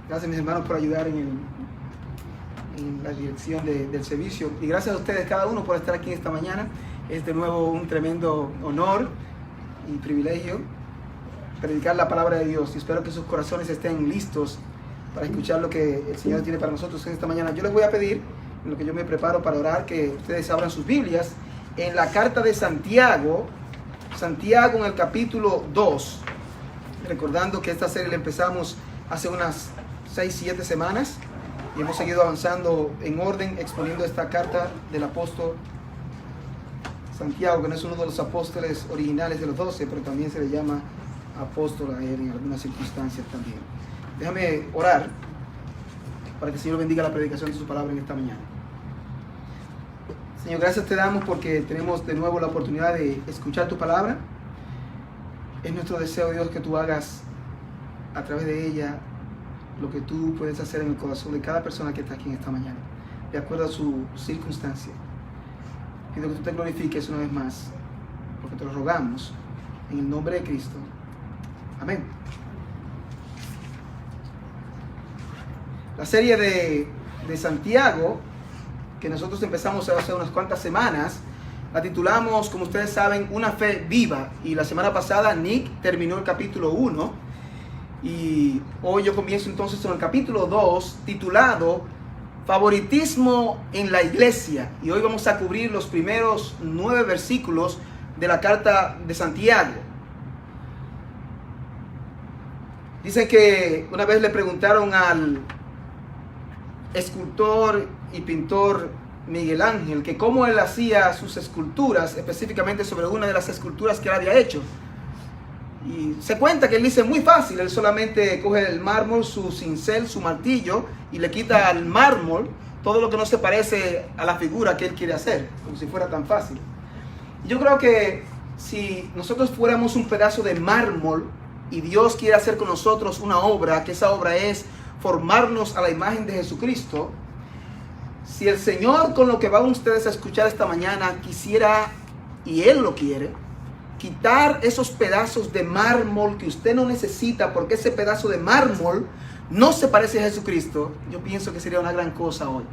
Gracias, mis hermanos, por ayudar en la dirección del servicio. Y gracias a ustedes, cada uno, por estar aquí esta mañana. Es de nuevo un tremendo honor y privilegio predicar la palabra de Dios. Y espero que sus corazones estén listos para escuchar lo que el Señor tiene para nosotros en esta mañana. Yo les voy a pedir, en lo que yo me preparo para orar, que ustedes abran sus Biblias en la carta de Santiago en el capítulo 2. Recordando que esta serie la empezamos hace unas 6-7 semanas y hemos seguido avanzando en orden, exponiendo esta carta del apóstol Santiago, que no es uno de los apóstoles originales de los 12, pero también se le llama apóstol a él en algunas circunstancias también. Déjame orar para que el Señor bendiga la predicación de su palabra en esta mañana. Señor, gracias te damos porque tenemos de nuevo la oportunidad de escuchar tu palabra. Es nuestro deseo, Dios, que tú hagas a través de ella lo que tú puedes hacer en el corazón de cada persona que está aquí en esta mañana, de acuerdo a su circunstancia. Pido que tú te glorifiques una vez más, porque te lo rogamos en el nombre de Cristo. Amén. La serie de Santiago, que nosotros empezamos hace unas cuantas semanas, la titulamos, como ustedes saben, Una fe viva. Y la semana pasada Nick terminó el capítulo 1. Y hoy yo comienzo entonces con el capítulo 2, titulado Favoritismo en la Iglesia. Y hoy vamos a cubrir los primeros 9 versículos de la carta de Santiago. Dice que una vez le preguntaron al escultor y pintor Miguel Ángel que cómo él hacía sus esculturas, específicamente sobre una de las esculturas que él había hecho. Y se cuenta que él dice muy fácil, él solamente coge el mármol, su cincel, su martillo y le quita al mármol todo lo que no se parece a la figura que él quiere hacer, como si fuera tan fácil. Yo creo que si nosotros fuéramos un pedazo de mármol y Dios quiere hacer con nosotros una obra, que esa obra es formarnos a la imagen de Jesucristo, si el Señor, con lo que van ustedes a escuchar esta mañana, quisiera, y Él lo quiere, quitar esos pedazos de mármol que usted no necesita, porque ese pedazo de mármol no se parece a Jesucristo, yo pienso que sería una gran cosa hoy.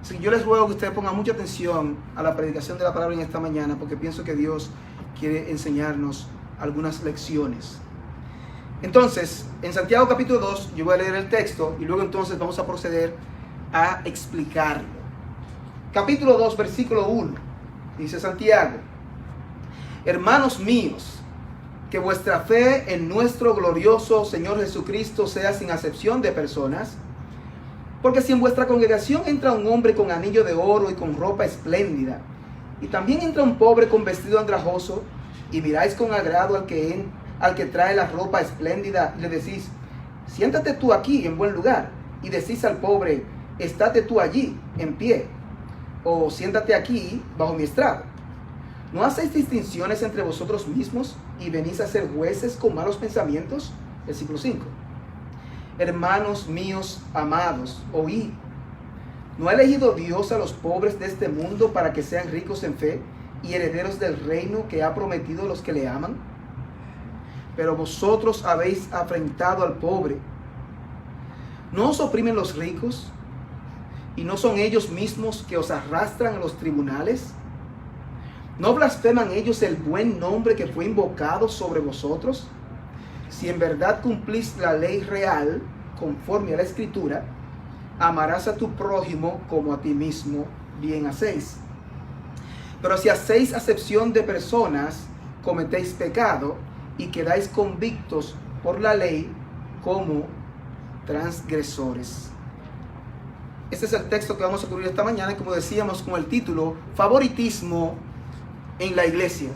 Así que yo les ruego que ustedes pongan mucha atención a la predicación de la palabra en esta mañana, porque pienso que Dios quiere enseñarnos algunas lecciones. Entonces, en Santiago capítulo 2, yo voy a leer el texto y luego entonces vamos a proceder a explicarlo. Capítulo 2, versículo 1, dice Santiago: Hermanos míos, que vuestra fe en nuestro glorioso Señor Jesucristo sea sin acepción de personas, porque si en vuestra congregación entra un hombre con anillo de oro y con ropa espléndida, y también entra un pobre con vestido andrajoso, y miráis con agrado al que trae la ropa espléndida, y le decís: siéntate tú aquí en buen lugar, y decís al pobre: estate tú allí en pie, o siéntate aquí bajo mi estrado. ¿No hacéis distinciones entre vosotros mismos y venís a ser jueces con malos pensamientos? Versículo 5. Hermanos míos amados, oíd. ¿No ha elegido Dios a los pobres de este mundo para que sean ricos en fe y herederos del reino que ha prometido a los que le aman? Pero vosotros habéis afrentado al pobre. ¿No os oprimen los ricos? ¿Y no son ellos mismos que os arrastran a los tribunales? ¿No blasfeman ellos el buen nombre que fue invocado sobre vosotros? Si en verdad cumplís la ley real, conforme a la Escritura, amarás a tu prójimo como a ti mismo, bien hacéis. Pero si hacéis acepción de personas, cometéis pecado y quedáis convictos por la ley como transgresores. Este es el texto que vamos a cubrir esta mañana, como decíamos, con el título Favoritismo en la Iglesia.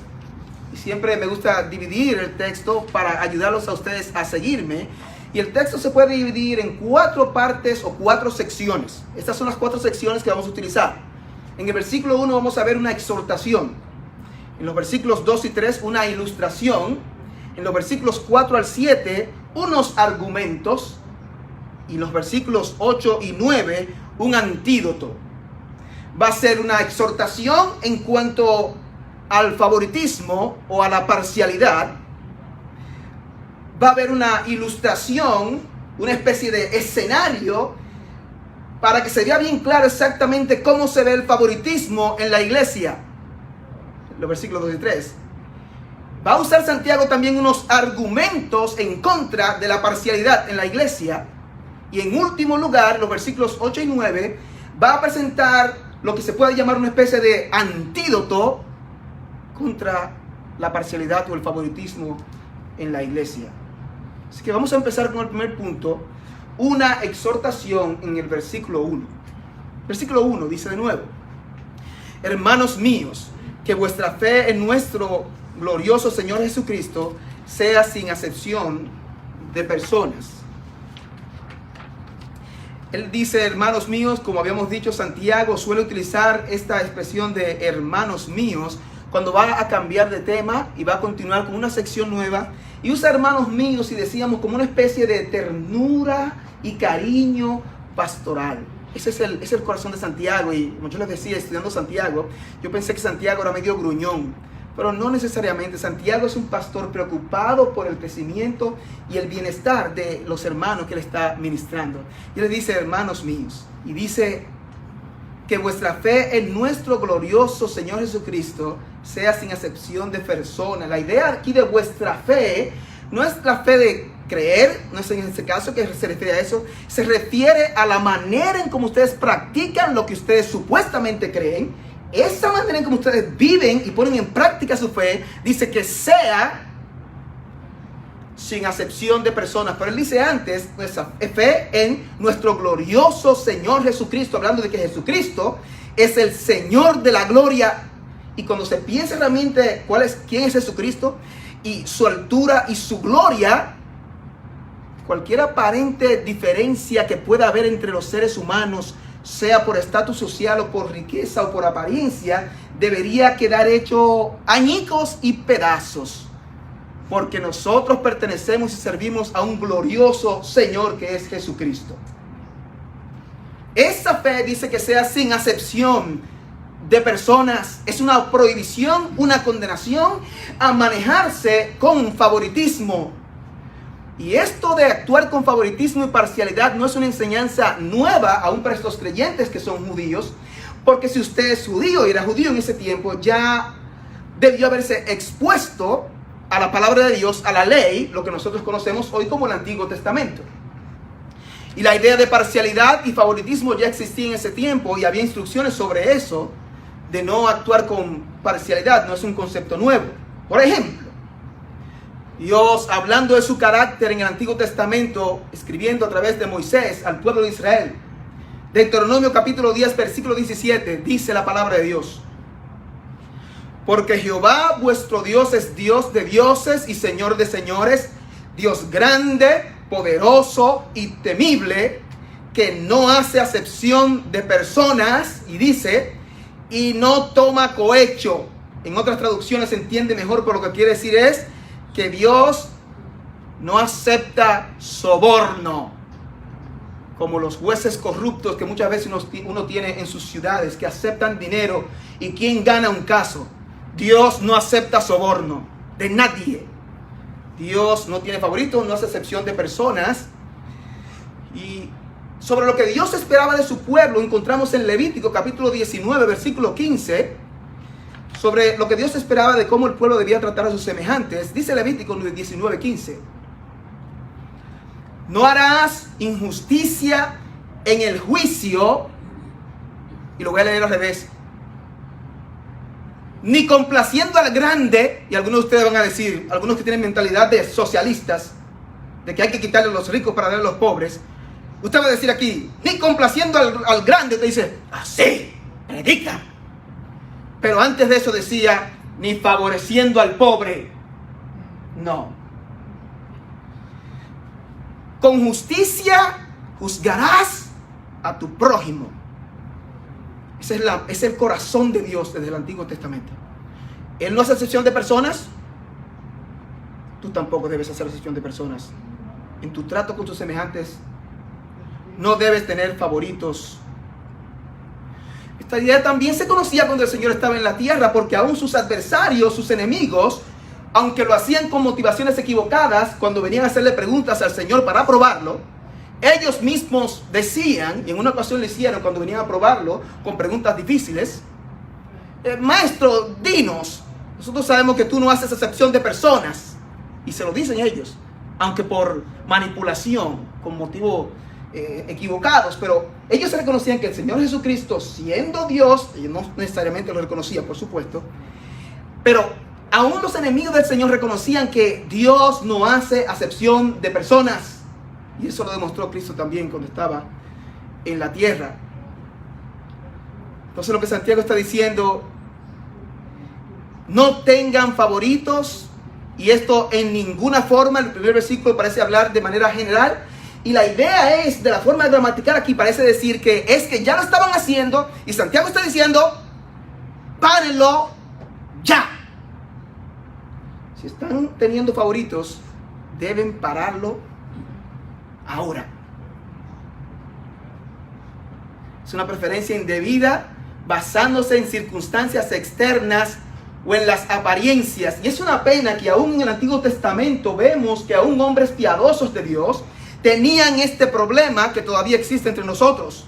Y siempre me gusta dividir el texto para ayudarlos a ustedes a seguirme. Y el texto se puede dividir en 4 partes o 4 secciones. Estas son las 4 secciones que vamos a utilizar. En el versículo 1 vamos a ver una exhortación. En los versículos 2 y 3 una ilustración. En los versículos 4 al 7 unos argumentos. Y en los versículos 8 y 9 un antídoto. Va a ser una exhortación en cuanto al favoritismo o a la parcialidad. Va a haber una ilustración una especie de escenario para que se vea bien claro exactamente cómo se ve el favoritismo en la iglesia. Los versículos 2 y 3. Va a usar Santiago también unos argumentos en contra de la parcialidad en la iglesia. Y en último lugar, los versículos 8 y 9, va a presentar lo que se puede llamar una especie de antídoto contra la parcialidad o el favoritismo en la iglesia. Así que vamos a empezar con el primer punto, una exhortación en el versículo 1. Versículo 1 dice de nuevo: hermanos míos, que vuestra fe en nuestro glorioso Señor Jesucristo sea sin acepción de personas. Él dice hermanos míos, como habíamos dicho, Santiago suele utilizar esta expresión de hermanos míos cuando va a cambiar de tema y va a continuar con una sección nueva, y usa hermanos míos y decíamos como una especie de ternura y cariño pastoral. Ese es el corazón de Santiago. Y como yo les decía, estudiando Santiago, yo pensé que Santiago era medio gruñón, pero no necesariamente. Santiago es un pastor preocupado por el crecimiento y el bienestar de los hermanos que él está ministrando. Y él dice hermanos míos, y dice que vuestra fe en nuestro glorioso Señor Jesucristo sea sin acepción de persona. La idea aquí de vuestra fe no es la fe de creer, no es en este caso que se refiere a eso, se refiere a la manera en cómo ustedes practican lo que ustedes supuestamente creen. Esa manera en cómo ustedes viven y ponen en práctica su fe, dice que sea sin acepción de personas. Pero él dice antes, nuestra fe en nuestro glorioso Señor Jesucristo, hablando de que Jesucristo es el Señor de la gloria. Y cuando se piensa realmente quién es Jesucristo y su altura y su gloria, cualquier aparente diferencia que pueda haber entre los seres humanos, sea por estatus social o por riqueza o por apariencia, debería quedar hecho añicos y pedazos, porque nosotros pertenecemos y servimos a un glorioso Señor que es Jesucristo. Esa fe dice que sea sin acepción de personas. Es una prohibición, una condenación a manejarse con favoritismo. Y esto de actuar con favoritismo y parcialidad no es una enseñanza nueva aún para estos creyentes que son judíos, porque si usted es judío y era judío en ese tiempo, ya debió haberse expuesto a la palabra de Dios, a la ley, lo que nosotros conocemos hoy como el Antiguo Testamento. Y la idea de parcialidad y favoritismo ya existía en ese tiempo y había instrucciones sobre eso, de no actuar con parcialidad, no es un concepto nuevo. Por ejemplo, Dios, hablando de su carácter en el Antiguo Testamento, escribiendo a través de Moisés al pueblo de Israel, Deuteronomio capítulo 10, versículo 17, dice la palabra de Dios: porque Jehová vuestro Dios es Dios de dioses y Señor de señores, Dios grande, poderoso y temible, que no hace acepción de personas, y dice, y no toma cohecho. En otras traducciones se entiende mejor, pero lo que quiere decir es que Dios no acepta soborno, como los jueces corruptos que muchas veces uno tiene en sus ciudades, que aceptan dinero y quién gana un caso. Dios no acepta soborno de nadie. Dios no tiene favoritos, no hace excepción de personas. Y sobre lo que Dios esperaba de su pueblo, encontramos en Levítico capítulo 19, versículo 15, sobre lo que Dios esperaba de cómo el pueblo debía tratar a sus semejantes. Dice Levítico 19, 15: no harás injusticia en el juicio, y lo voy a leer al revés, ni complaciendo al grande. Y algunos de ustedes van a decir, algunos que tienen mentalidad de socialistas, de que hay que quitarle a los ricos para darle a los pobres, usted va a decir aquí, ni complaciendo al grande. Te dice, así, predica. Pero antes de eso decía, ni favoreciendo al pobre. No. Con justicia juzgarás a tu prójimo. Ese es el corazón de Dios desde el Antiguo Testamento. Él no hace excepción de personas. Tú tampoco debes hacer excepción de personas. En tu trato con tus semejantes, no debes tener favoritos. Esta idea también se conocía cuando el Señor estaba en la tierra, porque aún sus adversarios, sus enemigos, aunque lo hacían con motivaciones equivocadas, cuando venían a hacerle preguntas al Señor para probarlo, ellos mismos decían, y en una ocasión lo hicieron cuando venían a probarlo con preguntas difíciles: maestro, dinos, nosotros sabemos que tú no haces acepción de personas. Y se lo dicen ellos, aunque por manipulación, con motivos equivocados, pero ellos reconocían que el Señor Jesucristo, siendo Dios, y no necesariamente lo reconocía, por supuesto, pero aún los enemigos del Señor reconocían que Dios no hace acepción de personas. Y eso lo demostró Cristo también cuando estaba en la tierra. Entonces lo que Santiago está diciendo: no tengan favoritos. Y esto en ninguna forma, el primer versículo parece hablar de manera general. Y la idea es, de la forma gramatical aquí, parece decir que es que ya lo estaban haciendo. Y Santiago está diciendo: párenlo ya. Si están teniendo favoritos, deben pararlo ahora. Es una preferencia indebida basándose en circunstancias externas o en las apariencias. Y es una pena que aún en el Antiguo Testamento vemos que aún hombres piadosos de Dios tenían este problema que todavía existe entre nosotros.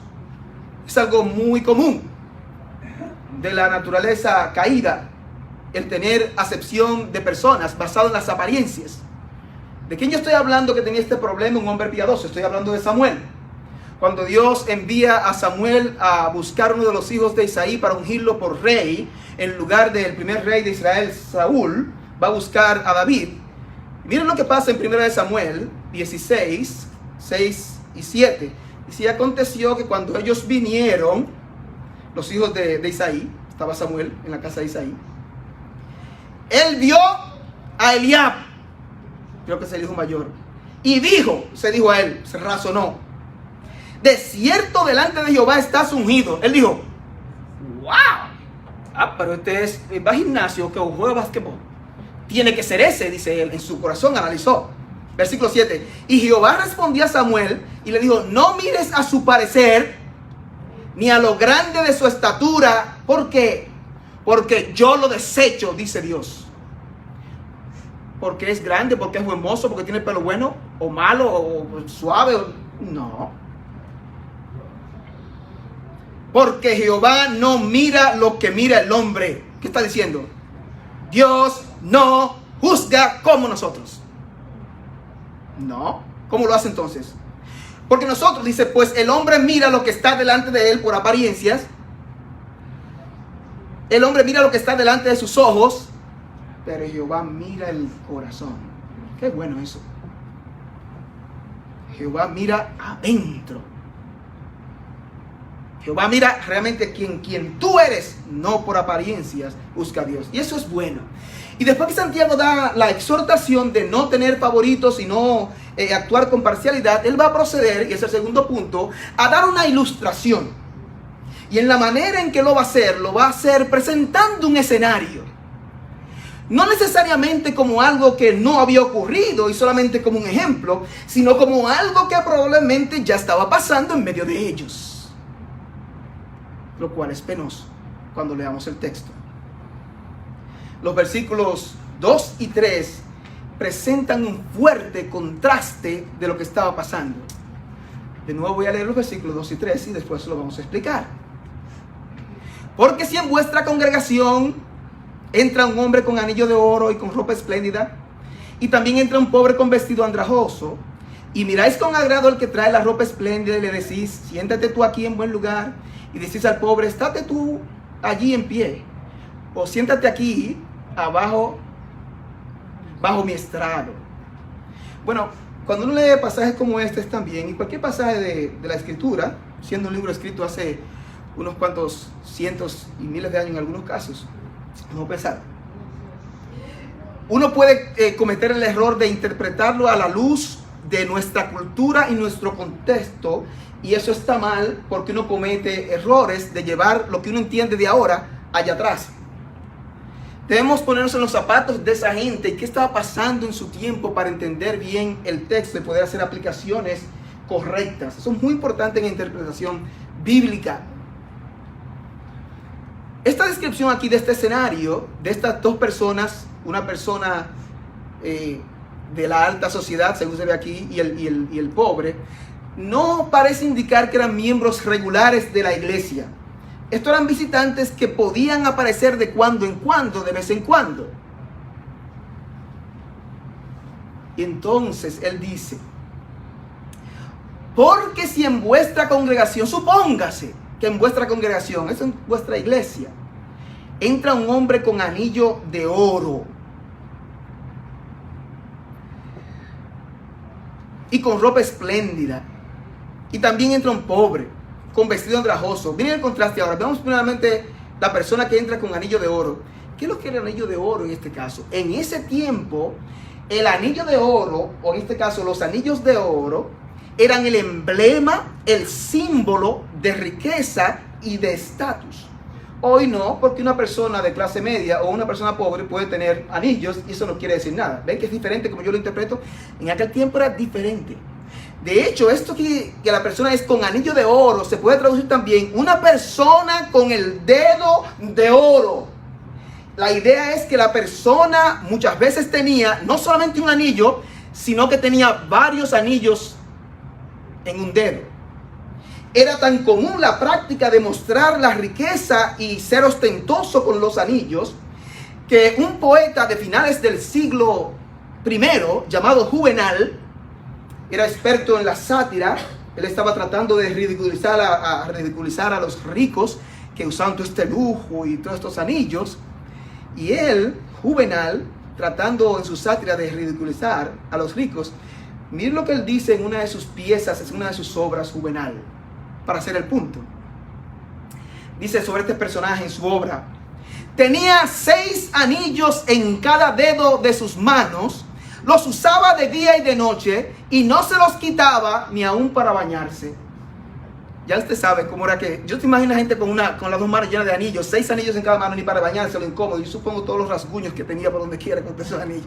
Es algo muy común de la naturaleza caída, el tener acepción de personas basado en las apariencias. ¿De quién yo estoy hablando que tenía este problema? Un hombre piadoso. Estoy hablando de Samuel. Cuando Dios envía a Samuel a buscar uno de los hijos de Isaí para ungirlo por rey, en lugar del primer rey de Israel, Saúl, va a buscar a David. Y miren lo que pasa en 1 Samuel 16, 6 y 7. Dice: y aconteció que cuando ellos vinieron, los hijos de Isaí, estaba Samuel en la casa de Isaí, él vio a Eliab, creo que es el hijo mayor, y se dijo a él, se razonó: de cierto delante de Jehová estás ungido. Él dijo: wow, pero este va al gimnasio que juega basquetbol, tiene que ser ese, dice él. En su corazón analizó. Versículo 7. Y Jehová respondió a Samuel y le dijo: no mires a su parecer ni a lo grande de su estatura. ¿Por qué? Porque yo lo desecho, dice Dios. Porque es grande, porque es buen mozo, porque tiene pelo bueno, o malo, o suave. No. Porque Jehová no mira lo que mira el hombre. ¿Qué está diciendo? Dios no juzga como nosotros. No. ¿Cómo lo hace entonces? Porque nosotros, dice, pues el hombre mira lo que está delante de él por apariencias. El hombre mira lo que está delante de sus ojos, pero Jehová mira el corazón. Qué bueno eso. Jehová mira adentro. Jehová mira realmente quien tú eres, no por apariencias busca a Dios. Y eso es bueno. Y después que Santiago da la exhortación de no tener favoritos y no actuar con parcialidad, él va a proceder, y es el segundo punto, a dar una ilustración. Y en la manera en que lo va a hacer presentando un escenario. No necesariamente como algo que no había ocurrido y solamente como un ejemplo, sino como algo que probablemente ya estaba pasando en medio de ellos. Lo cual es penoso cuando leamos el texto. Los versículos 2 y 3 presentan un fuerte contraste de lo que estaba pasando. De nuevo voy a leer los versículos 2 y 3 y después lo vamos a explicar. Porque si en vuestra congregación entra un hombre con anillo de oro y con ropa espléndida, y también entra un pobre con vestido andrajoso, y miráis con agrado al que trae la ropa espléndida y le decís: siéntate tú aquí en buen lugar, y decís al pobre: estate tú allí en pie, o siéntate aquí abajo, bajo mi estrado. Bueno, cuando uno lee pasajes como este también, y cualquier pasaje de la Escritura, siendo un libro escrito hace unos cuantos cientos y miles de años en algunos casos, vamos a pensar, uno puede cometer el error de interpretarlo a la luz de nuestra cultura y nuestro contexto, y eso está mal porque uno comete errores de llevar lo que uno entiende de ahora allá atrás. Debemos ponernos en los zapatos de esa gente y qué estaba pasando en su tiempo para entender bien el texto y poder hacer aplicaciones correctas. Eso es muy importante en la interpretación bíblica. Esta descripción aquí de este escenario, de estas dos personas, una persona de la alta sociedad, según se ve aquí, y el pobre, no parece indicar que eran miembros regulares de la iglesia. Estos eran visitantes que podían aparecer de cuando en cuando, de vez en cuando. Y entonces él dice, porque si en vuestra congregación, supóngase que en vuestra congregación, es en vuestra iglesia, entra un hombre con anillo de oro y con ropa espléndida, y también entra un pobre con vestido andrajoso. Miren el contraste ahora. Veamos primeramente la persona que entra con anillo de oro. ¿Qué es lo que era el anillo de oro en este caso? En ese tiempo, el anillo de oro, o en este caso los anillos de oro, eran el emblema, el símbolo de riqueza y de estatus. Hoy no, porque una persona de clase media o una persona pobre puede tener anillos y eso no quiere decir nada. ¿Ven que es diferente como yo lo interpreto? En aquel tiempo era diferente. De hecho, esto que la persona es con anillo de oro se puede traducir también una persona con el dedo de oro. La idea es que la persona muchas veces tenía no solamente un anillo, sino que tenía varios anillos en un dedo. Era tan común la práctica de mostrar la riqueza y ser ostentoso con los anillos, que un poeta de finales del siglo I, llamado Juvenal, era experto en la sátira. Él estaba tratando de ridiculizar a los ricos que usaban todo este lujo y todos estos anillos. Y él, Juvenal, tratando en su sátira de ridiculizar a los ricos, miren lo que él dice en una de sus piezas, en una de sus obras, Juvenal, para hacer el punto. Dice sobre este personaje en su obra: tenía 6 anillos en cada dedo de sus manos, los usaba de día y de noche y no se los quitaba ni aún para bañarse. Ya usted sabe cómo era que... Yo te imagino a gente con las 2 manos llenas de anillos, 6 anillos en cada mano, ni para bañarse, lo incómodo. Yo supongo todos los rasguños que tenía por donde quiera con esos anillos.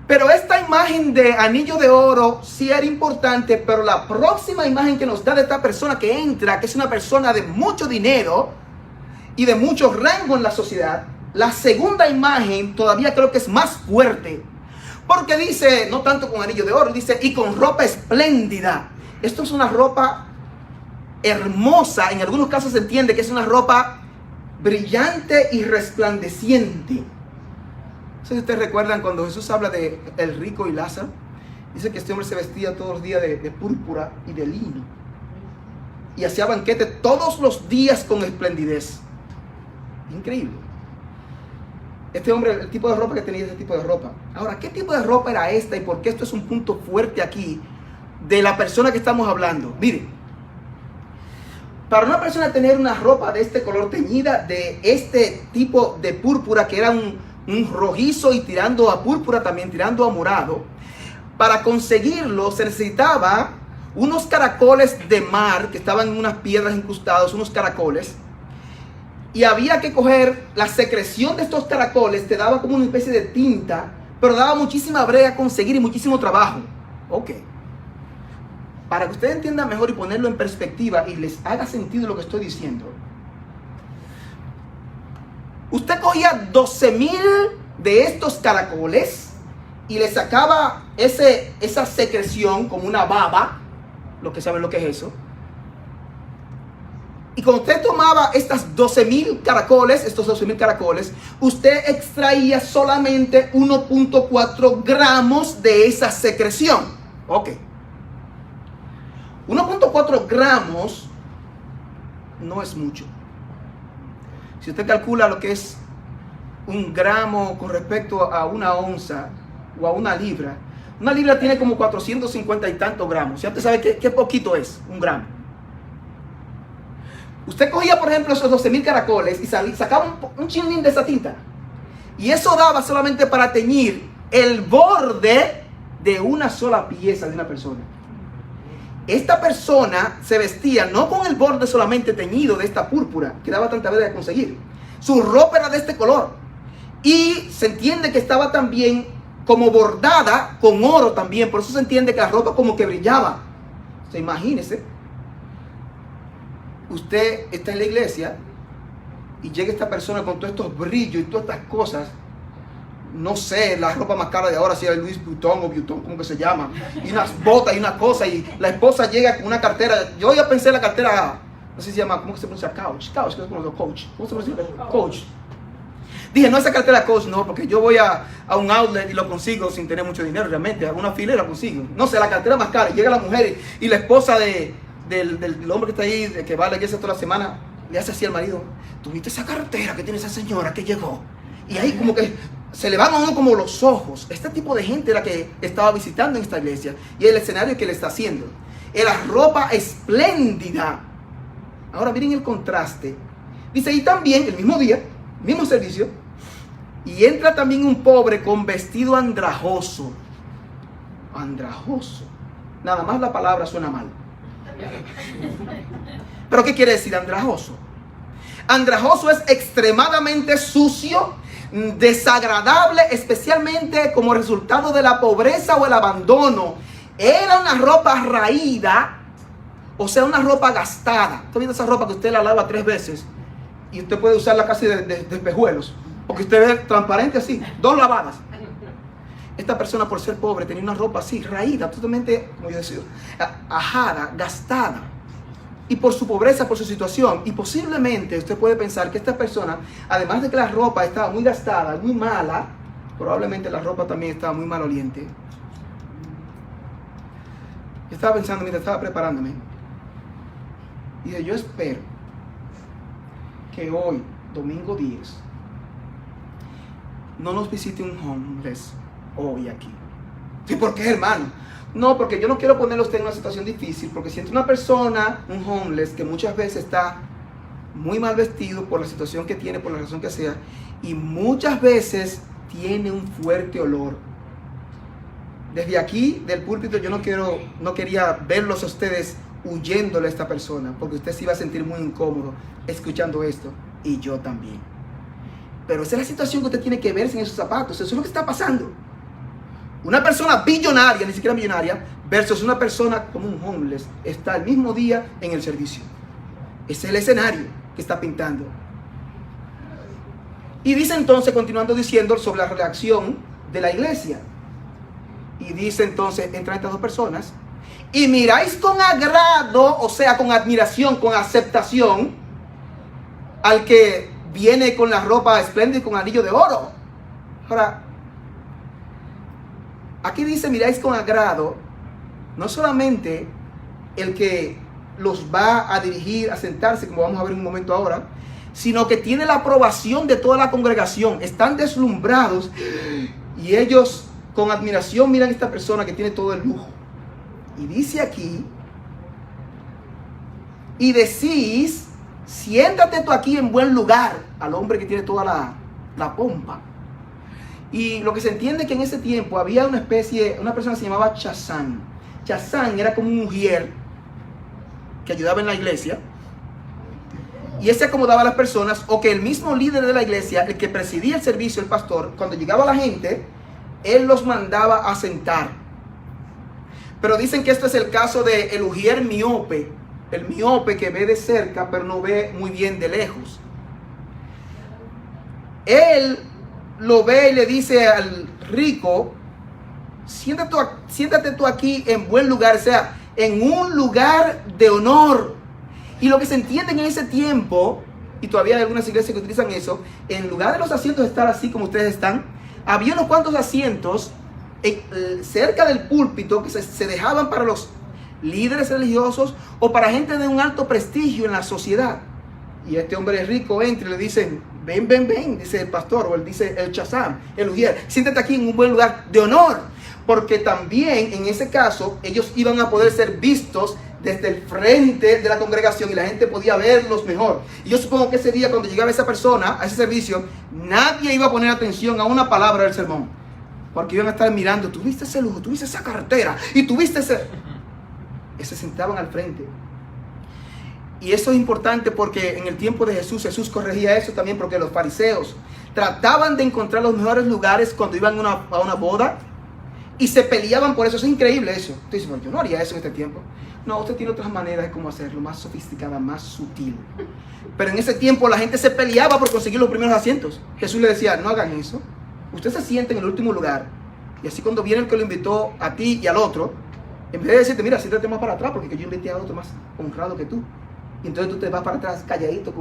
Pero esta imagen de anillo de oro sí era importante, pero la próxima imagen que nos da de esta persona que entra, que es una persona de mucho dinero y de mucho rango en la sociedad, la segunda imagen todavía creo que es más fuerte, porque dice, no tanto con anillo de oro, dice, y con ropa espléndida. Esto es una ropa hermosa, en algunos casos se entiende que es una ropa brillante y resplandeciente. No sé si ustedes recuerdan cuando Jesús habla de el rico y Lázaro, dice que este hombre se vestía todos los días de púrpura y de lino, y hacía banquete todos los días con esplendidez. Increíble. Este hombre, el tipo de ropa que tenía, ese tipo de ropa. Ahora, ¿qué tipo de ropa era esta y por qué esto es un punto fuerte aquí de la persona que estamos hablando? Miren, para una persona tener una ropa de este color teñida, de este tipo de púrpura, que era un rojizo y tirando a púrpura también, tirando a morado, para conseguirlo se necesitaba unos caracoles de mar que estaban en unas piedras incrustados, unos caracoles. Y había que coger la secreción de estos caracoles, te daba como una especie de tinta, pero daba muchísima brega conseguir y muchísimo trabajo. Ok. Para que ustedes entiendan mejor y ponerlo en perspectiva y les haga sentido lo que estoy diciendo. Usted cogía 12,000 de estos caracoles y le sacaba esa secreción como una baba, los que saben lo que es eso. Y cuando usted tomaba estas 12,000 caracoles, estos 12,000 caracoles, usted extraía solamente 1.4 gramos de esa secreción. Ok. 1.4 gramos no es mucho. Si usted calcula lo que es 1 gramo con respecto a 1 onza o a 1 libra, 1 libra tiene como 450 y tantos gramos. Ya usted sabe qué poquito es 1 gramo. Usted cogía, por ejemplo, esos 12,000 caracoles y sacaba un chinlín de esa tinta. Y eso daba solamente para teñir el borde de una sola pieza de una persona. Esta persona se vestía no con el borde solamente teñido de esta púrpura, que daba tanta vez de conseguir. Su ropa era de este color. Y se entiende que estaba también como bordada con oro también. Por eso se entiende que la ropa como que brillaba. O sea, imagínese. Usted está en la iglesia y llega esta persona con todos estos brillos y todas estas cosas. no sé, la ropa más cara de ahora, si es Louis Vuitton o Vuitton, como que se llama, y unas botas y una cosa, y la esposa llega con una cartera. Yo ya pensé en la cartera, no sé si se llama, ¿cómo que se pronuncia? Coach, ¿cómo se pronuncia? Coach. Dije, no, esa cartera Coach, no, porque yo voy a un outlet y lo consigo sin tener mucho dinero, realmente, a una fila y lo consigo. No sé, la cartera más cara, y llega la mujer y la esposa del hombre que está ahí, que va a la iglesia toda la semana, le hace así al marido: ¿tuviste esa cartera que tiene esa señora que llegó? Y ahí como que se le van a uno como los ojos. Este tipo de gente era que estaba visitando en esta iglesia, y el escenario que le está haciendo. La ropa espléndida. Ahora miren el contraste. Dice, y también el mismo día, mismo servicio, y entra también un pobre con vestido andrajoso. Andrajoso. Nada más la palabra suena mal. ¿Pero qué quiere decir andrajoso? Andrajoso es extremadamente sucio, desagradable, especialmente como resultado de la pobreza o el abandono. Era una ropa raída, o sea, una ropa gastada. ¿Usted viendo esa ropa que usted la lava 3 veces y usted puede usarla casi de espejuelos? Porque usted ve transparente así, 2 lavadas. Esta persona, por ser pobre, tenía una ropa así, raída, totalmente, como yo decía, ajada, gastada. Y por su pobreza, por su situación, y posiblemente usted puede pensar que esta persona, además de que la ropa estaba muy gastada, muy mala, probablemente la ropa también estaba muy maloliente. Yo estaba pensando mientras estaba preparándome, y dije, yo espero que hoy, domingo 10, no nos visite un homeless hoy aquí. ¿Sí? ¿Por qué, hermano? No, porque yo no quiero ponerlo a usted en una situación difícil, porque siento una persona, un homeless, que muchas veces está muy mal vestido por la situación que tiene, por la razón que sea, y muchas veces tiene un fuerte olor. Desde aquí, del púlpito, yo no quería verlos a ustedes huyéndole a esta persona, porque usted se iba a sentir muy incómodo escuchando esto, y yo también. Pero esa es la situación que usted tiene que verse en esos zapatos. Eso es lo que está pasando. Una persona billonaria, ni siquiera millonaria, versus una persona como un homeless, está el mismo día en el servicio. Ese es el escenario que está pintando. Y dice entonces, continuando diciendo sobre la reacción de la iglesia. Y dice entonces, entran estas 2 personas, y miráis con agrado, o sea, con admiración, con aceptación, al que viene con la ropa espléndida y con anillo de oro. Ahora, aquí dice, miráis con agrado, no solamente el que los va a dirigir a sentarse, como vamos a ver en un momento ahora, sino que tiene la aprobación de toda la congregación. Están deslumbrados y ellos con admiración miran a esta persona que tiene todo el lujo. Y dice aquí, y decís, siéntate tú aquí en buen lugar, al hombre que tiene toda la pompa. Y lo que se entiende es que en ese tiempo había una persona que se llamaba Chazán. Chazán era como un mujer que ayudaba en la iglesia, y ese acomodaba a las personas, o que el mismo líder de la iglesia, el que presidía el servicio, el pastor, cuando llegaba la gente, él los mandaba a sentar. Pero dicen que esto es el caso de el ujier miope, el miope que ve de cerca pero no ve muy bien de lejos. Él lo ve y le dice al rico, siéntate tú aquí en buen lugar, o sea, en un lugar de honor. Y lo que se entiende en ese tiempo, y todavía hay algunas iglesias que utilizan eso, en lugar de los asientos estar así como ustedes están, había unos cuantos asientos cerca del púlpito que se dejaban para los líderes religiosos o para gente de un alto prestigio en la sociedad. Y este hombre rico entra y le dicen, ven, dice el pastor, o él dice el chazán, el ujier, siéntate aquí en un buen lugar de honor, porque también en ese caso ellos iban a poder ser vistos desde el frente de la congregación y la gente podía verlos mejor. Y yo supongo que ese día, cuando llegaba esa persona a ese servicio, nadie iba a poner atención a una palabra del sermón, porque iban a estar mirando, tuviste ese lujo, tuviste esa cartera y tuviste ese... Se sentaban al frente. Y eso es importante porque en el tiempo de Jesús corregía eso también, porque los fariseos trataban de encontrar los mejores lugares cuando iban a una boda y se peleaban por eso. Es increíble eso. Usted dice, bueno, yo no haría eso en este tiempo. No, usted tiene otras maneras de cómo hacerlo, más sofisticada, más sutil. Pero en ese tiempo la gente se peleaba por conseguir los primeros asientos. Jesús le decía, no hagan eso. usted se siente en el último lugar, y así cuando viene el que lo invitó a ti y al otro, en vez de decirte, mira, siéntate más para atrás porque yo invité a otro más honrado que tú, y entonces tú te vas para atrás calladito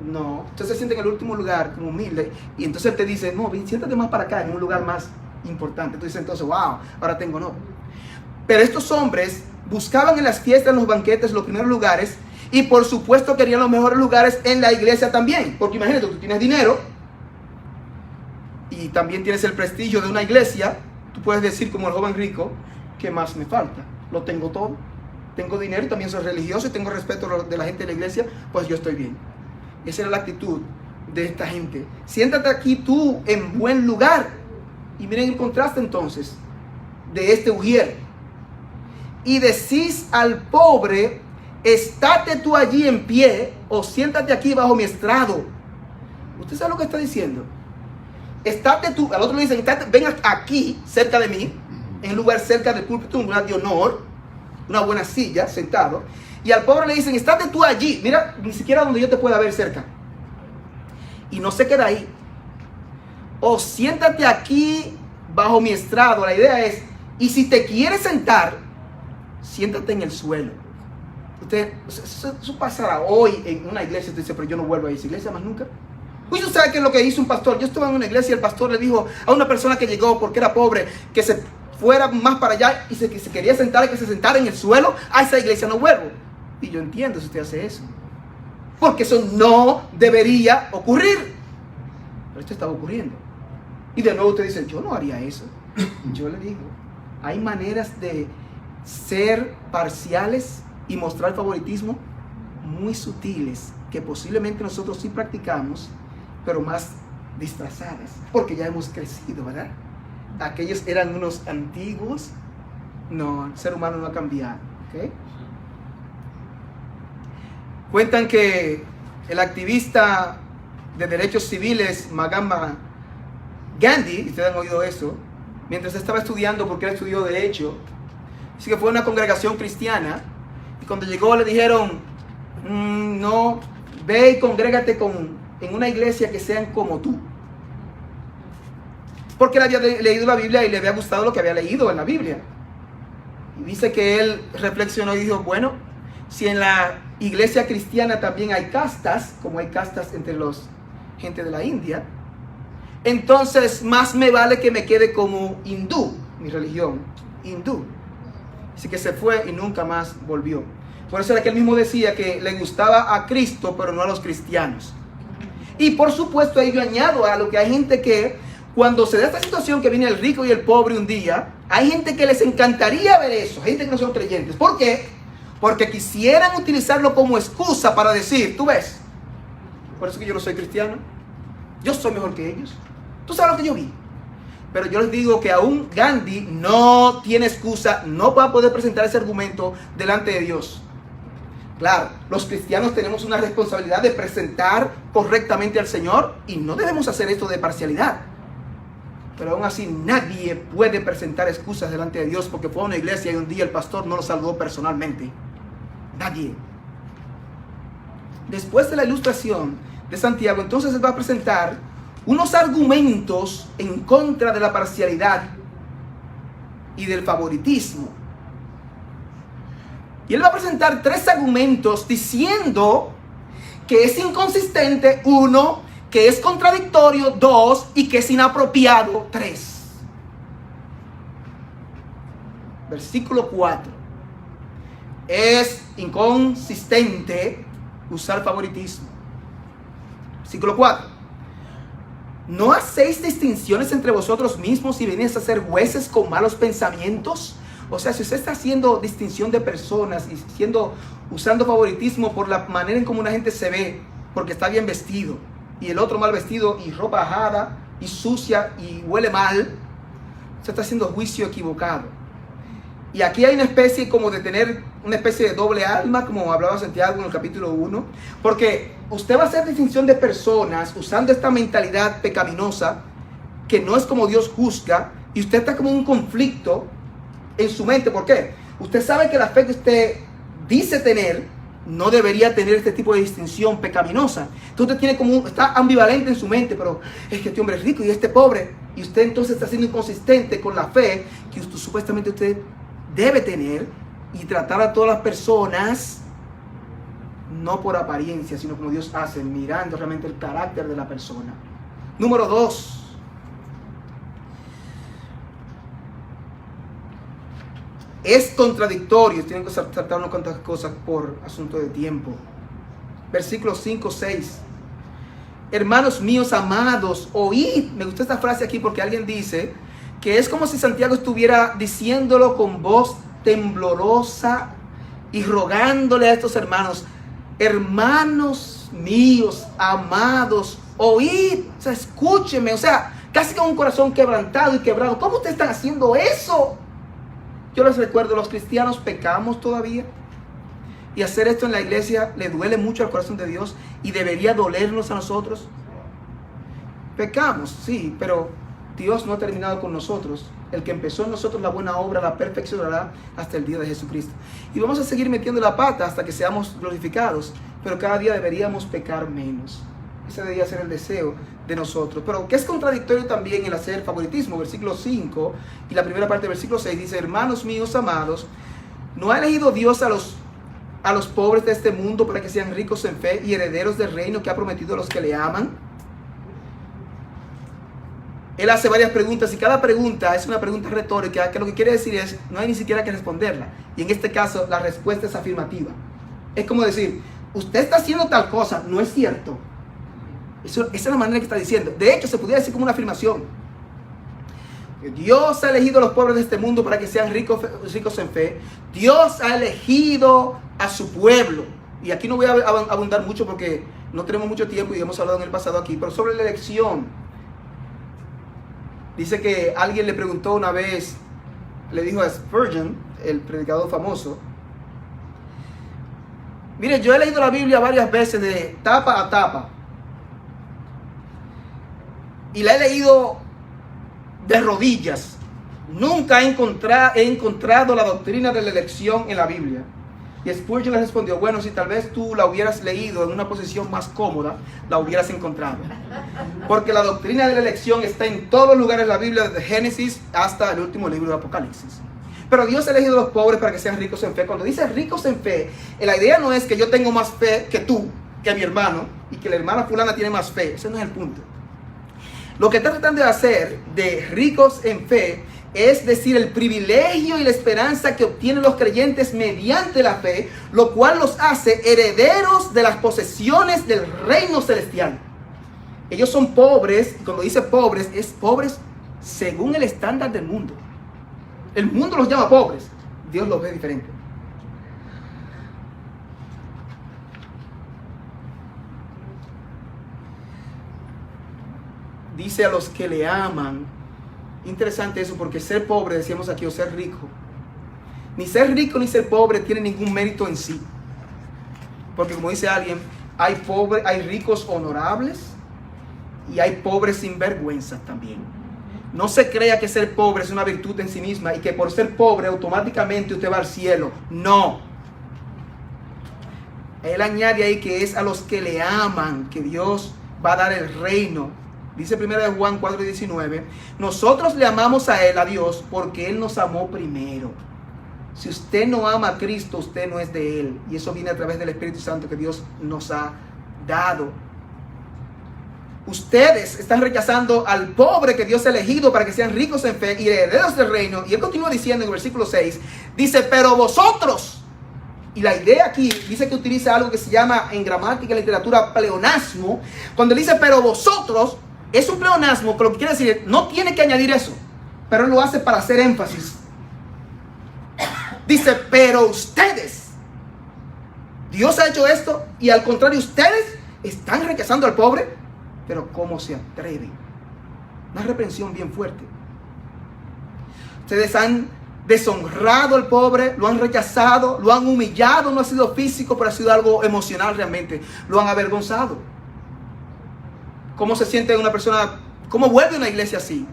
no, usted se siente en el último lugar como humilde, y entonces él te dice, no, siéntate más para acá en un lugar más importante. Tú dices entonces, wow, ahora tengo no. Pero estos hombres buscaban en las fiestas, en los banquetes, los primeros lugares, y por supuesto querían los mejores lugares en la iglesia también, porque imagínate, tú tienes dinero y también tienes el prestigio de una iglesia. Tú puedes decir como el joven rico, ¿qué más me falta? Lo tengo todo, tengo dinero y también soy religioso y tengo respeto de la gente de la iglesia, pues yo estoy bien. Esa era la actitud de esta gente. Siéntate aquí tú en buen lugar. Y miren el contraste entonces de este ujier. Y decís al pobre, estate tú allí en pie o siéntate aquí bajo mi estrado. ¿Usted sabe lo que está diciendo? Estate tú, al otro le dicen, ven aquí cerca de mí, en un lugar cerca del púlpito, un lugar de honor, una buena silla, sentado. Y al pobre le dicen, estate tú allí, mira, ni siquiera donde yo te pueda ver cerca. Y no se queda ahí. O siéntate aquí bajo mi estrado. La idea es, y si te quieres sentar, siéntate en el suelo. Eso pasará hoy en una iglesia. Usted dice, pero yo no vuelvo a esa iglesia más nunca. Pues usted sabe qué es lo que hizo un pastor. Yo estaba en una iglesia y el pastor le dijo a una persona que llegó porque era pobre, que se fuera más para allá y que se quería sentar y que se sentara en el suelo. A esa iglesia no vuelvo. Y yo entiendo si usted hace eso, porque eso no debería ocurrir, pero esto estaba ocurriendo. Y de nuevo usted dice, yo no haría eso. Yo le digo, hay maneras de ser parciales y mostrar favoritismo muy sutiles que posiblemente nosotros sí practicamos, pero más disfrazadas, porque ya hemos crecido, ¿verdad? Aquellos eran unos antiguos. No, el ser humano no ha cambiado, ¿ok? Cuentan que el activista de derechos civiles Mahatma Gandhi, ustedes han oído eso, mientras estaba estudiando, porque él estudió derecho, dice que fue a una congregación cristiana y cuando llegó le dijeron, no, ve y congrégate en una iglesia que sean como tú. Porque él había leído la Biblia y le había gustado lo que había leído en la Biblia. Y dice que él reflexionó y dijo, bueno, si en la iglesia cristiana también hay castas, como hay castas entre los gente de la India, entonces más me vale que me quede como hindú, mi religión, hindú. Así que se fue y nunca más volvió. Por eso era que él mismo decía que le gustaba a Cristo, pero no a los cristianos. Y por supuesto ahí yo añado a lo que hay gente que, cuando se da esta situación que viene el rico y el pobre un día, hay gente que les encantaría ver eso, gente que no son creyentes. ¿Por qué? Porque quisieran utilizarlo como excusa para decir, tú ves, por eso que yo no soy cristiano, yo soy mejor que ellos. Tú sabes lo que yo vi. Pero yo les digo que aún Gandhi no tiene excusa, no va a poder presentar ese argumento delante de Dios. Claro, los cristianos tenemos una responsabilidad de presentar correctamente al Señor y no debemos hacer esto de parcialidad. Pero aún así nadie puede presentar excusas delante de Dios porque fue a una iglesia y un día el pastor no lo saludó personalmente. Nadie. Después de la ilustración de Santiago, entonces él va a presentar unos argumentos en contra de la parcialidad y del favoritismo. Y él va a presentar 3 argumentos diciendo que es inconsistente, 1, que es contradictorio, 2, y que es inapropiado, 3. Versículo 4. Es inconsistente usar favoritismo. Versículo 4. ¿No hacéis distinciones entre vosotros mismos y venís a ser jueces con malos pensamientos? O sea, si usted está haciendo distinción de personas y usando favoritismo por la manera en cómo una gente se ve, porque está bien vestido, y el otro mal vestido, y ropa ajada, y sucia, y huele mal, usted está haciendo juicio equivocado. Y aquí hay una especie como de tener una especie de doble alma, como hablaba Santiago en el capítulo 1, porque usted va a hacer distinción de personas usando esta mentalidad pecaminosa, que no es como Dios juzga, y usted está como en un conflicto en su mente. ¿Por qué? Usted sabe que la fe que usted dice tener no debería tener este tipo de distinción pecaminosa. Entonces usted tiene como está ambivalente en su mente, pero es que este hombre es rico y este pobre, y usted entonces está siendo inconsistente con la fe que supuestamente usted debe tener y tratar a todas las personas no por apariencia, sino como Dios hace, mirando realmente el carácter de la persona. Número 2. Es contradictorio. Tienen que saltar unas cuantas cosas por asunto de tiempo. Versículos 5, 6. Hermanos míos amados, oíd. Me gusta esta frase aquí porque alguien dice que es como si Santiago estuviera diciéndolo con voz temblorosa y rogándole a estos hermanos: hermanos míos amados, oíd, o sea, escúcheme, o sea, casi con un corazón quebrantado y quebrado. ¿Cómo ustedes están haciendo eso? Yo les recuerdo, los cristianos pecamos todavía, y hacer esto en la iglesia le duele mucho al corazón de Dios y debería dolernos a nosotros. Pecamos, sí, pero Dios no ha terminado con nosotros. El que empezó en nosotros la buena obra la perfeccionará hasta el día de Jesucristo. Y vamos a seguir metiendo la pata hasta que seamos glorificados, pero cada día deberíamos pecar menos. Ese debería ser el deseo de nosotros. Pero que es contradictorio también el hacer favoritismo. Versículo 5 y la primera parte del versículo 6 dice: hermanos míos amados, ¿no ha elegido Dios a los pobres de este mundo para que sean ricos en fe y herederos del reino que ha prometido a los que le aman? Él hace varias preguntas y cada pregunta es una pregunta retórica que lo que quiere decir es, no hay ni siquiera que responderla. Y en este caso la respuesta es afirmativa. Es como decir, usted está haciendo tal cosa, no es cierto. Esa es la manera que está diciendo. De hecho, se podría decir como una afirmación. Dios ha elegido a los pobres de este mundo para que sean ricos en fe. Dios ha elegido a su pueblo. Y aquí no voy a abundar mucho porque no tenemos mucho tiempo y hemos hablado en el pasado aquí. Pero sobre la elección, dice que alguien le preguntó una vez, le dijo a Spurgeon, el predicador famoso: mire, yo he leído la Biblia varias veces de tapa a tapa. Y la he leído de rodillas. Nunca he encontrado la doctrina de la elección en la Biblia. Y Spurgeon le respondió: bueno, si tal vez tú la hubieras leído en una posición más cómoda, la hubieras encontrado. Porque la doctrina de la elección está en todos los lugares de la Biblia, desde Génesis hasta el último libro de Apocalipsis. Pero Dios ha elegido a los pobres para que sean ricos en fe. Cuando dice ricos en fe, la idea no es que yo tengo más fe que tú, que mi hermano, y que la hermana fulana tiene más fe. Ese no es el punto. Lo que está tratando de hacer de ricos en fe es decir el privilegio y la esperanza que obtienen los creyentes mediante la fe, lo cual los hace herederos de las posesiones del reino celestial. Ellos son pobres, y cuando dice pobres, es pobres según el estándar del mundo. El mundo los llama pobres, Dios los ve diferente. Dice a los que le aman. Interesante eso, porque ser pobre, decíamos aquí, o ser rico, ni ser rico ni ser pobre tiene ningún mérito en sí. Porque como dice alguien, hay ricos honorables y hay pobres sinvergüenzas también. No se crea que ser pobre es una virtud en sí misma y que por ser pobre automáticamente usted va al cielo. No. Él añade ahí que es a los que le aman que Dios va a dar el reino. Dice 1 Juan 4:19, nosotros le amamos a Él, a Dios, porque Él nos amó primero. Si usted no ama a Cristo, usted no es de Él. Y eso viene a través del Espíritu Santo que Dios nos ha dado. Ustedes están rechazando al pobre que Dios ha elegido para que sean ricos en fe y herederos del reino. Y Él continúa diciendo en el versículo 6, dice, pero vosotros. Y la idea aquí, dice que utiliza algo que se llama en gramática y literatura pleonasmo. Cuando dice, pero vosotros, es un pleonasmo, que lo que quiere decir, no tiene que añadir eso, pero él lo hace para hacer énfasis. Dice, pero ustedes, Dios ha hecho esto y al contrario, ustedes están rechazando al pobre, pero ¿cómo se atreven? Una reprensión bien fuerte. Ustedes han deshonrado al pobre, lo han rechazado, lo han humillado, no ha sido físico, pero ha sido algo emocional realmente, lo han avergonzado. ¿Cómo se siente una persona? ¿Cómo vuelve una iglesia así?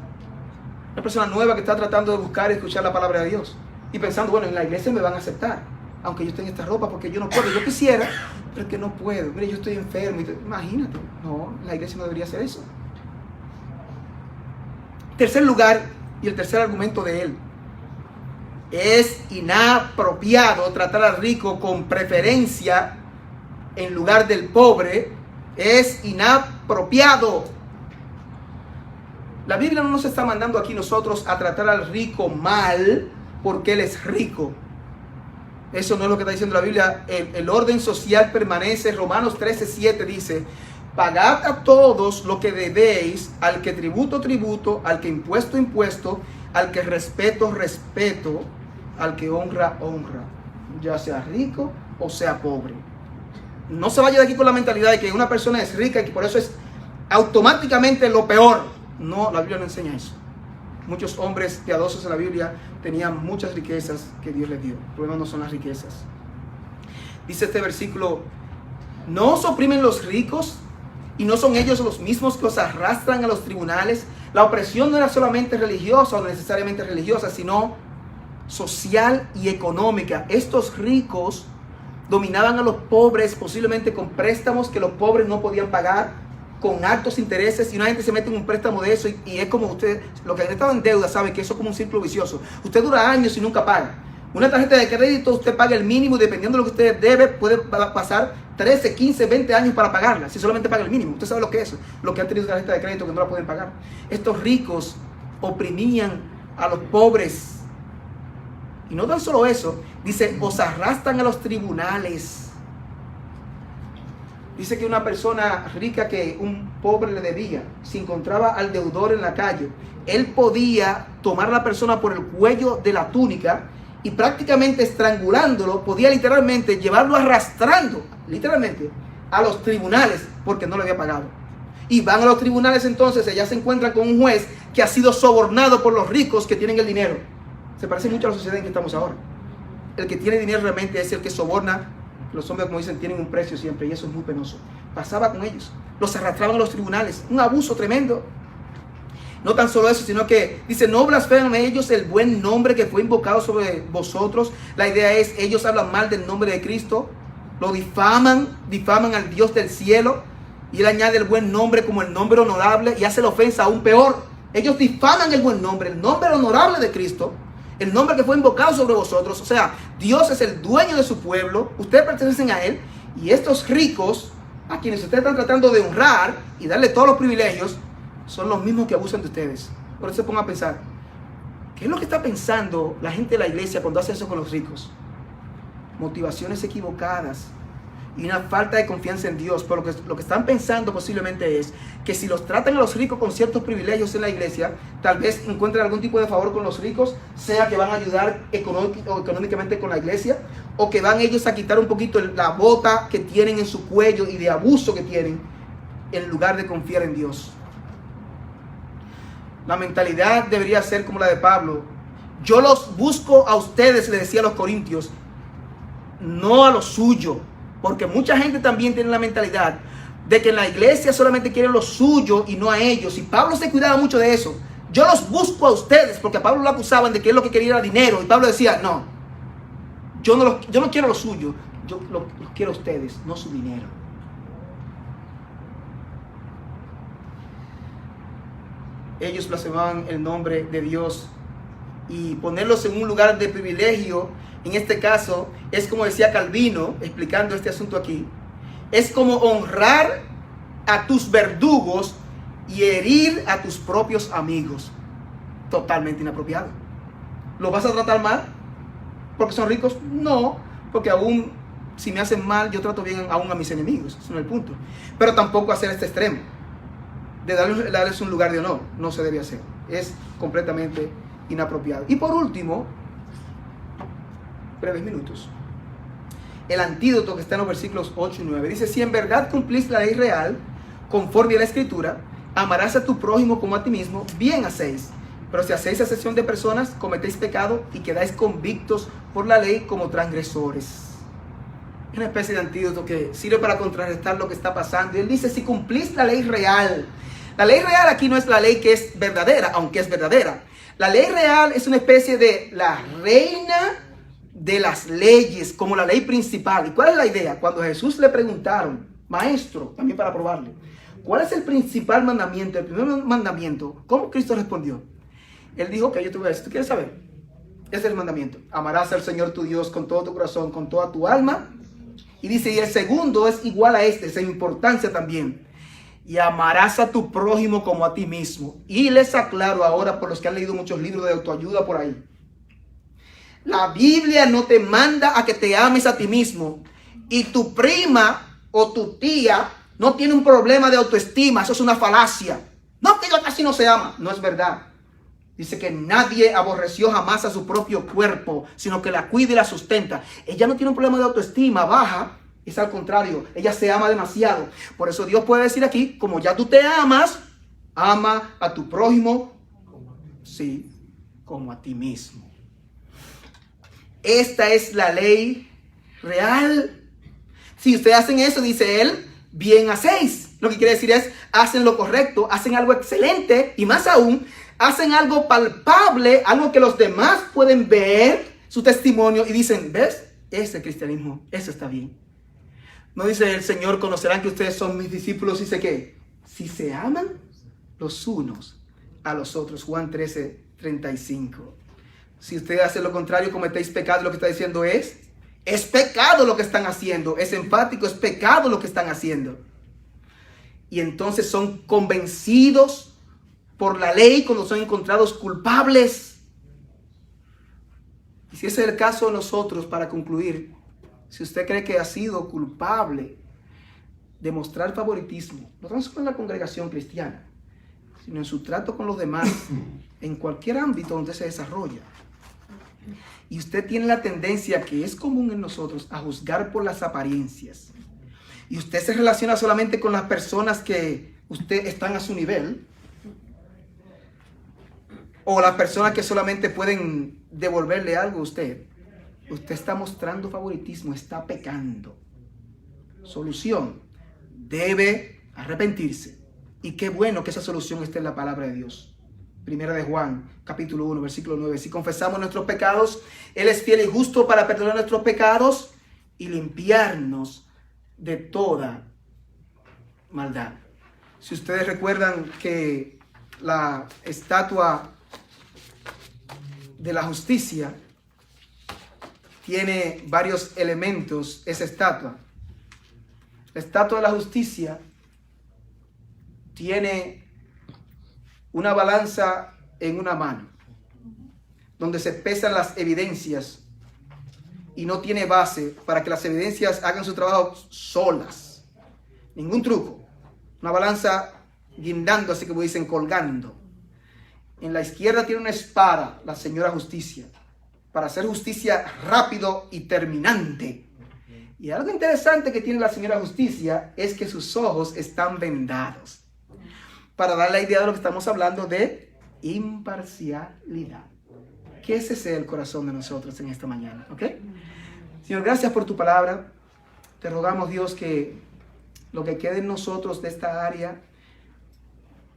Una persona nueva que está tratando de buscar y escuchar la palabra de Dios. Y pensando, bueno, en la iglesia me van a aceptar. aunque yo tenga esta ropa, porque yo no puedo. Yo quisiera, pero es que no puedo. Mire, yo estoy enfermo. Imagínate. No, la iglesia no debería hacer eso. Tercer lugar, y el tercer argumento de él. Es inapropiado tratar al rico con preferencia en lugar del pobre. Es inapropiado. La Biblia no nos está mandando aquí nosotros a tratar al rico mal porque él es rico. Eso no es lo que está diciendo la Biblia. El orden social permanece. Romanos 13:7 dice: pagad a todos lo que debéis, al que tributo, tributo, al que impuesto, impuesto, al que respeto, respeto, al que honra, honra, ya sea rico o sea pobre. No se vaya de aquí con la mentalidad de que una persona es rica y que por eso es automáticamente lo peor. No, la Biblia no enseña eso. Muchos hombres piadosos en la Biblia tenían muchas riquezas que Dios les dio. El problema no son las riquezas. Dice este versículo: ¿no os oprimen los ricos? ¿Y no son ellos los mismos que os arrastran a los tribunales? La opresión no era solamente religiosa o necesariamente religiosa, sino social y económica. Estos ricos dominaban a los pobres, posiblemente con préstamos que los pobres no podían pagar, con altos intereses, y una gente se mete en un préstamo de eso y es como usted, lo que estaba en deuda, sabe que eso es como un círculo vicioso. Usted dura años y nunca paga. Una tarjeta de crédito usted paga el mínimo y dependiendo de lo que usted debe puede pasar 13, 15, 20 años para pagarla, si solamente paga el mínimo. Usted sabe lo que es, lo que han tenido tarjeta de crédito que no la pueden pagar. Estos ricos oprimían a los pobres. Y no tan solo eso, dice, os arrastran a los tribunales. Dice que una persona rica que un pobre le debía, si encontraba al deudor en la calle, él podía tomar a la persona por el cuello de la túnica y prácticamente estrangulándolo, podía literalmente llevarlo arrastrando, literalmente, a los tribunales porque no le había pagado. Y van a los tribunales entonces, allá se encuentran con un juez que ha sido sobornado por los ricos que tienen el dinero. Se parece mucho a la sociedad en que estamos ahora. El que tiene dinero realmente es el que soborna. Los hombres, como dicen, tienen un precio siempre y eso es muy penoso. Pasaba con ellos, los arrastraban a los tribunales, un abuso tremendo. No tan solo eso, sino que dice, no blasfemen ellos el buen nombre que fue invocado sobre vosotros. La idea es, ellos hablan mal del nombre de Cristo, lo difaman al Dios del cielo, y él añade el buen nombre como el nombre honorable y hace la ofensa aún peor. Ellos difaman el buen nombre, el nombre honorable de Cristo, el nombre que fue invocado sobre vosotros. O sea, Dios es el dueño de su pueblo, ustedes pertenecen a él, y estos ricos, a quienes ustedes están tratando de honrar y darle todos los privilegios, son los mismos que abusan de ustedes. Por eso se pongan a pensar, ¿qué es lo que está pensando la gente de la iglesia cuando hace eso con los ricos? Motivaciones equivocadas y una falta de confianza en Dios. Pero lo que están pensando posiblemente es que si los tratan a los ricos con ciertos privilegios en la iglesia, tal vez encuentren algún tipo de favor con los ricos, sea que van a ayudar económicamente con la iglesia, o que van ellos a quitar un poquito la bota que tienen en su cuello y de abuso que tienen, en lugar de confiar en Dios. La mentalidad debería ser como la de Pablo. Yo los busco a ustedes, le decía a los corintios, no a lo suyo. Porque mucha gente también tiene la mentalidad de que en la iglesia solamente quieren lo suyo y no a ellos. Y Pablo se cuidaba mucho de eso. Yo los busco a ustedes, porque a Pablo lo acusaban de que él lo que quería era dinero. Y Pablo decía, no, yo no quiero lo suyo, yo los quiero a ustedes, no su dinero. Ellos blasfemaban el nombre de Dios, y ponerlos en un lugar de privilegio, en este caso, es como decía Calvino, explicando este asunto aquí, es como honrar a tus verdugos y herir a tus propios amigos. Totalmente inapropiado. ¿Lo vas a tratar mal porque son ricos? No, porque aún si me hacen mal, yo trato bien aún a mis enemigos. Eso no es el punto. Pero tampoco hacer este extremo de darles un lugar de honor. No se debe hacer. Es completamente inapropiado. Y por último, breves minutos, el antídoto que está en los versículos 8 y 9. Dice, si en verdad cumplís la ley real, conforme a la escritura, amarás a tu prójimo como a ti mismo, bien hacéis. Pero si hacéis acepción de personas, cometéis pecado y quedáis convictos por la ley como transgresores. Es una especie de antídoto que sirve para contrarrestar lo que está pasando. Y él dice, si cumplís la ley real. La ley real aquí no es la ley que es verdadera, aunque es verdadera. La ley real es una especie de la reina de las leyes como la ley principal. ¿Y cuál es la idea? Cuando a Jesús le preguntaron, maestro, también para probarle, ¿cuál es el principal mandamiento, el primer mandamiento? ¿Cómo Cristo respondió? Él dijo que yo te voy a decir, ¿tú quieres saber? Ese es el mandamiento. Amarás al Señor tu Dios con todo tu corazón, con toda tu alma. Y dice, y el segundo es igual a este, es en importancia también. Y amarás a tu prójimo como a ti mismo. Y les aclaro ahora, por los que han leído muchos libros de autoayuda por ahí, la Biblia no te manda a que te ames a ti mismo. Y tu prima o tu tía no tiene un problema de autoestima. Eso es una falacia. No, que yo casi no se ama. No es verdad. Dice que nadie aborreció jamás a su propio cuerpo, sino que la cuida y la sustenta. Ella no tiene un problema de autoestima baja. Es al contrario. Ella se ama demasiado. Por eso Dios puede decir aquí, como ya tú te amas, ama a tu prójimo. Sí, como a ti mismo. Esta es la ley real. Si ustedes hacen eso, dice él, bien hacéis. Lo que quiere decir es, hacen lo correcto, hacen algo excelente y más aún, hacen algo palpable, algo que los demás pueden ver, su testimonio y dicen, ¿ves? Ese cristianismo, eso está bien. No dice el Señor, conocerán que ustedes son mis discípulos, dice que si se aman los unos a los otros. Juan 13:35. Si ustedes hacen lo contrario, cometéis pecado. Lo que está diciendo es pecado lo que están haciendo. Es empático, es pecado lo que están haciendo. Y entonces son convencidos por la ley cuando son encontrados culpables. Y si ese es el caso de nosotros, para concluir, si usted cree que ha sido culpable de mostrar favoritismo, no tan solo en la congregación cristiana, sino en su trato con los demás, en cualquier ámbito donde se desarrolla, y usted tiene la tendencia que es común en nosotros a juzgar por las apariencias, y usted se relaciona solamente con las personas que usted están a su nivel, o las personas que solamente pueden devolverle algo a usted, usted está mostrando favoritismo, está pecando. Solución: debe arrepentirse. Y qué bueno que esa solución esté en la palabra de Dios. Primera de Juan, capítulo 1, versículo 9. Si confesamos nuestros pecados, Él es fiel y justo para perdonar nuestros pecados y limpiarnos de toda maldad. Si ustedes recuerdan que la estatua de la justicia tiene varios elementos, esa estatua. La estatua de la justicia tiene una balanza en una mano, donde se pesan las evidencias y no tiene base para que las evidencias hagan su trabajo solas. Ningún truco. Una balanza guindando, así como dicen, colgando. En la izquierda tiene una espada, la señora justicia, para hacer justicia rápido y terminante. Y algo interesante que tiene la señora justicia es que sus ojos están vendados, para dar la idea de lo que estamos hablando de imparcialidad. Que ese sea el corazón de nosotros en esta mañana, ¿ok? Señor, gracias por tu palabra. Te rogamos, Dios, que lo que quede en nosotros de esta área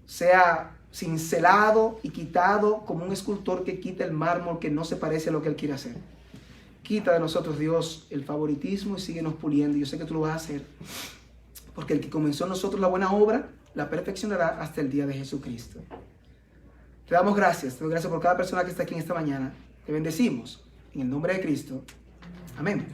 sea cincelado y quitado como un escultor que quita el mármol que no se parece a lo que Él quiere hacer. Quita de nosotros, Dios, el favoritismo y síguenos puliendo. Yo sé que tú lo vas a hacer, porque el que comenzó en nosotros la buena obra, la perfeccionará hasta el día de Jesucristo. Te damos gracias. Te doy gracias por cada persona que está aquí en esta mañana. Te bendecimos en el nombre de Cristo. Amén.